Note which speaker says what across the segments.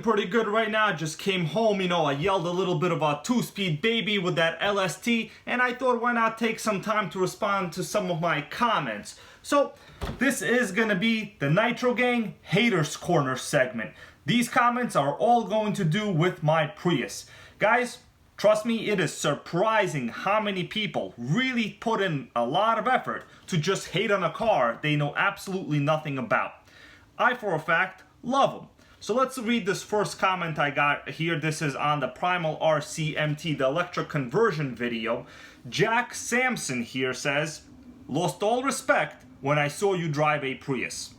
Speaker 1: pretty good right now. Just came home, I yelled a little bit of a 2-speed baby with that LST, and I thought why not take some time to respond to some of my comments. So this is gonna be the Nitro Gang Haters Corner segment. These comments are all going to do with my Prius. Guys, trust me, it is surprising how many people really put in a lot of effort to just hate on a car they know absolutely nothing about. I, for a fact, love them. So let's read this first comment I got here. This is on the Primal RCMT, the electric conversion video. Jack Sampson here says, "Lost all respect when I saw you drive a Prius."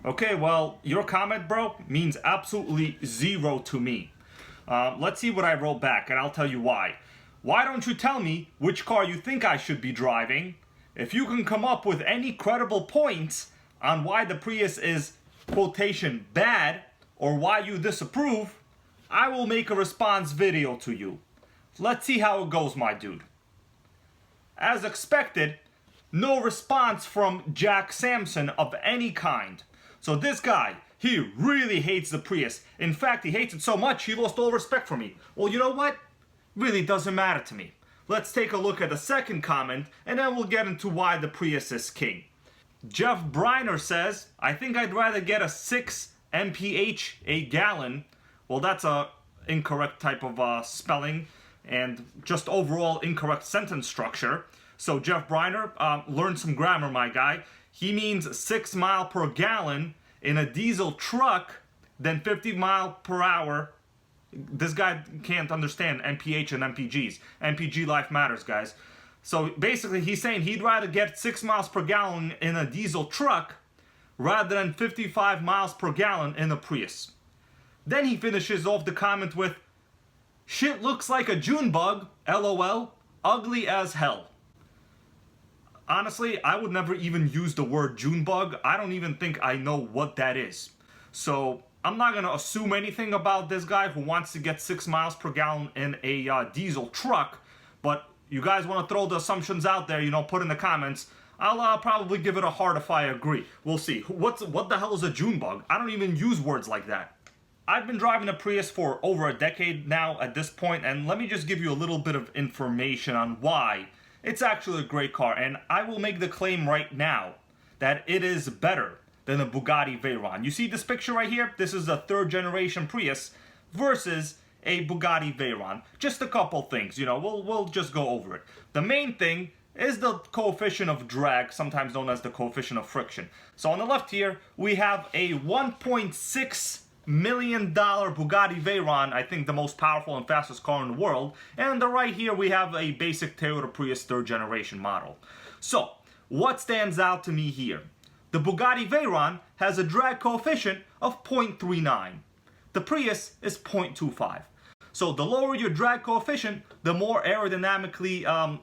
Speaker 1: Okay, well, your comment, bro, means absolutely zero to me. Let's see what I wrote back, and I'll tell you why. Why don't you tell me which car you think I should be driving? If you can come up with any credible points on why the Prius is, quotation, bad, or why you disapprove, I will make a response video to you. Let's see how it goes, my dude. As expected, no response from Jack Sampson of any kind. So this guy, he really hates the Prius. In fact, he hates it so much, he lost all respect for me. Well, you know what? Really doesn't matter to me. Let's take a look at the second comment, and then we'll get into why the Prius is king. Jeff Briner says, "I think I'd rather get a 6 mph a gallon." Well, that's a incorrect type of spelling and just overall incorrect sentence structure. So Jeff Briner, learn some grammar, my guy. He means 6 miles per gallon in a diesel truck than 50 miles per hour. This guy can't understand mph and mpgs. mpg life matters, guys. So basically he's saying he'd rather get 6 miles per gallon in a diesel truck rather than 55 miles per gallon in a Prius. Then he finishes off the comment with, "Shit looks like a June bug, lol, ugly as hell." Honestly, I would never even use the word June bug. I don't even think I know what that is. So I'm not gonna assume anything about this guy who wants to get 6 miles per gallon in a diesel truck, but you guys want to throw the assumptions out there, put in the comments. I'll probably give it a heart if I agree. We'll see. What the hell is a June bug? I don't even use words like that. I've been driving a Prius for over a decade now at this point, and let me just give you a little bit of information on why it's actually a great car. And I will make the claim right now that it is better than a Bugatti Veyron. You see this picture right here? This is a 3rd generation Prius versus a Bugatti Veyron. Just a couple things, we'll just go over it. The main thing is the coefficient of drag, sometimes known as the coefficient of friction. So on the left here, we have a $1.6 million Bugatti Veyron, I think the most powerful and fastest car in the world. And on the right here, we have a basic Toyota Prius 3rd generation model. So, what stands out to me here? The Bugatti Veyron has a drag coefficient of 0.39. The Prius is 0.25. So the lower your drag coefficient, the more aerodynamically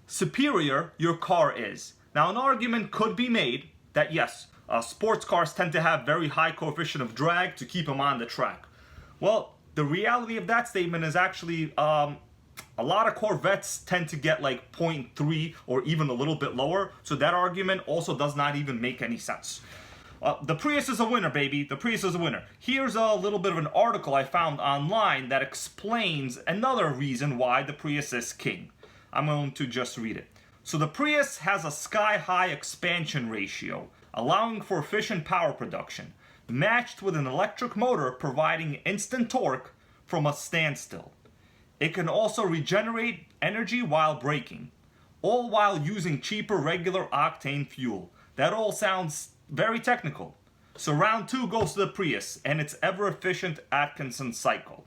Speaker 1: superior your car is. Now, an argument could be made that yes, sports cars tend to have very high coefficient of drag to keep them on the track. Well, the reality of that statement is actually a lot of Corvettes tend to get like 0.3 or even a little bit lower. So that argument also does not even make any sense. The Prius is a winner, baby. The Prius is a winner. Here's a little bit of an article I found online that explains another reason why the Prius is king. I'm going to just read it. So the Prius has a sky-high expansion ratio, allowing for efficient power production, matched with an electric motor providing instant torque from a standstill. It can also regenerate energy while braking, all while using cheaper regular octane fuel. That all sounds very technical. So round 2 goes to the Prius and its ever-efficient Atkinson cycle.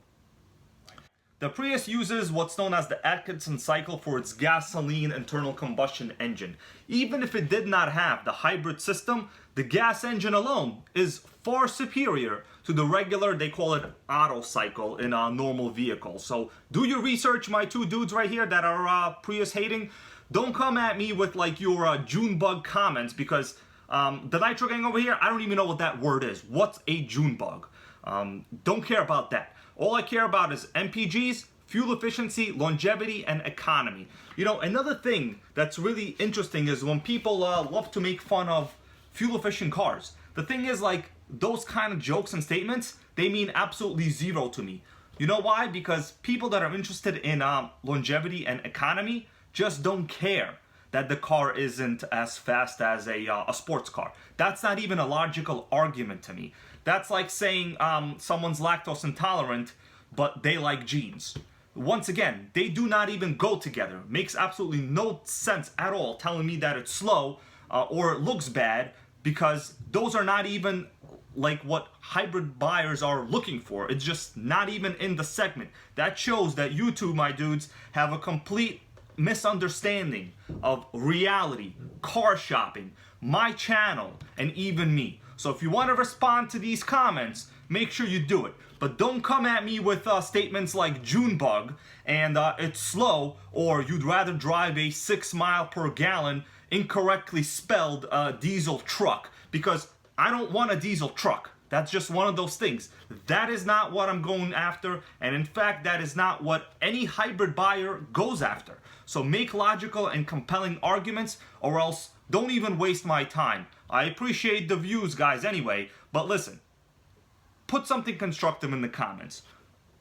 Speaker 1: The Prius uses what's known as the Atkinson cycle for its gasoline internal combustion engine. Even if it did not have the hybrid system, the gas engine alone is far superior to the regular, they call it auto cycle in a normal vehicle. So do your research, my two dudes right here that are Prius hating. Don't come at me with like your June bug comments, because the Nitro Gang over here, I don't even know what that word is. What's a June bug? Don't care about that. All I care about is MPGs, fuel efficiency, longevity, and economy. Another thing that's really interesting is when people love to make fun of fuel efficient cars. The thing is, like, those kind of jokes and statements, they mean absolutely zero to me. You know why? Because people that are interested in longevity and economy just don't care that the car isn't as fast as a sports car. That's not even a logical argument to me. That's like saying someone's lactose intolerant, but they like jeans. Once again, they do not even go together. Makes absolutely no sense at all telling me that it's slow or it looks bad, because those are not even like what hybrid buyers are looking for. It's just not even in the segment. That shows that you two, my dudes, have a complete misunderstanding of reality, car shopping, my channel, and even me. So if you want to respond to these comments, make sure you do it. But don't come at me with statements like Junebug and it's slow, or you'd rather drive a 6 mile per gallon incorrectly spelled diesel truck, because I don't want a diesel truck. That's just one of those things. That is not what I'm going after, and in fact, that is not what any hybrid buyer goes after. So make logical and compelling arguments, or else don't even waste my time. I appreciate the views, guys, anyway, but listen, put something constructive in the comments.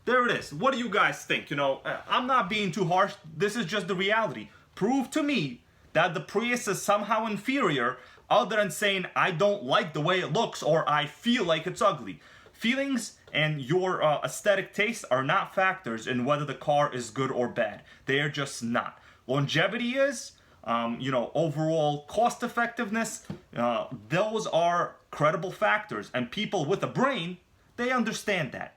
Speaker 1: There it is. What do you guys think? You know, I'm not being too harsh. This is just the reality. Prove to me that the Prius is somehow inferior, other than saying I don't like the way it looks or I feel like it's ugly. Feelings and your aesthetic taste are not factors in whether the car is good or bad. They are just not. Longevity is, overall cost effectiveness, those are credible factors, and people with a brain, they understand that.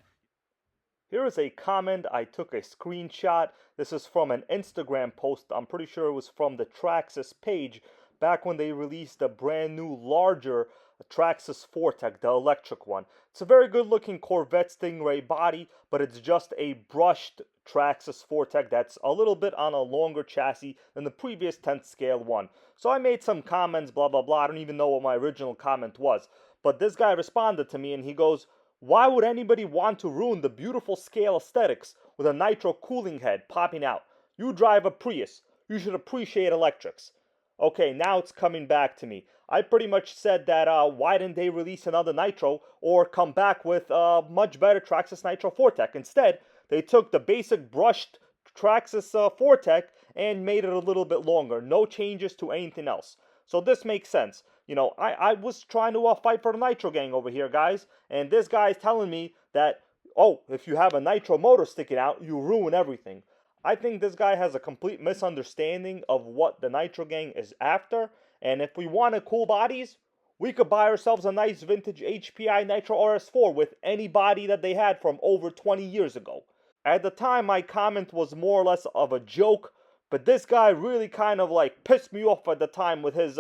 Speaker 1: Here is a comment. I took a screenshot. This is from an Instagram post. I'm pretty sure it was from the Traxxas page back when they released a brand new, larger Traxxas Fortec, the electric one. It's a very good looking Corvette Stingray body, but it's just a brushed Traxxas Fortec that's a little bit on a longer chassis than the previous 10th scale one. So I made some comments, blah, blah, blah. I don't even know what my original comment was. But this guy responded to me and he goes, "Why would anybody want to ruin the beautiful scale aesthetics with a nitro cooling head popping out? You drive a Prius. You should appreciate electrics." Okay, now it's coming back to me. I pretty much said that why didn't they release another nitro or come back with a much better Traxxas Nitro Fortec? Instead, they took the basic brushed Traxxas Fortec and made it a little bit longer. No changes to anything else. So this makes sense. You know, I was trying to fight for the Nitro Gang over here, guys. And this guy's telling me that, oh, if you have a nitro motor sticking out, you ruin everything. I think this guy has a complete misunderstanding of what the Nitro Gang is after. And if we wanted cool bodies, we could buy ourselves a nice vintage HPI Nitro RS4 with any body that they had from over 20 years ago. At the time, my comment was more or less of a joke, but this guy really kind of like pissed me off at the time with his,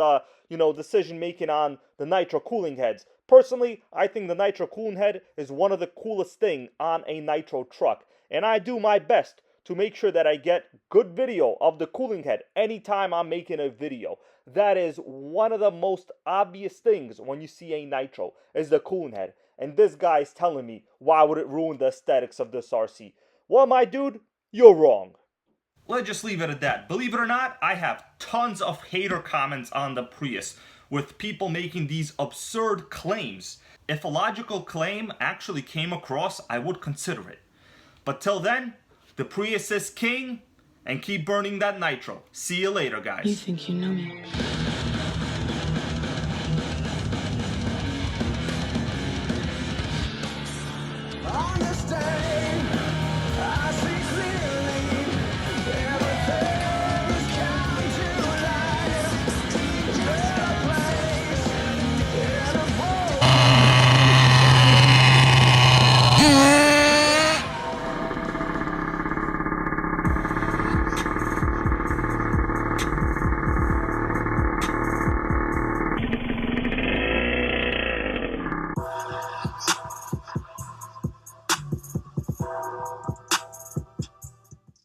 Speaker 1: decision making on the nitro cooling heads. Personally, I think the nitro cooling head is one of the coolest thing on a nitro truck, and I do my best to make sure that I get good video of the cooling head anytime I'm making a video. That is one of the most obvious things when you see a nitro, is the cooling head. And this guy's telling me, why would it ruin the aesthetics of this RC? Well, my dude, you're wrong. Let's just leave it at that. Believe it or not, I have tons of hater comments on the Prius with people making these absurd claims. If a logical claim actually came across, I would consider it. But till then, the Prius is king, and keep burning that nitro. See you later, guys.
Speaker 2: You think you know me?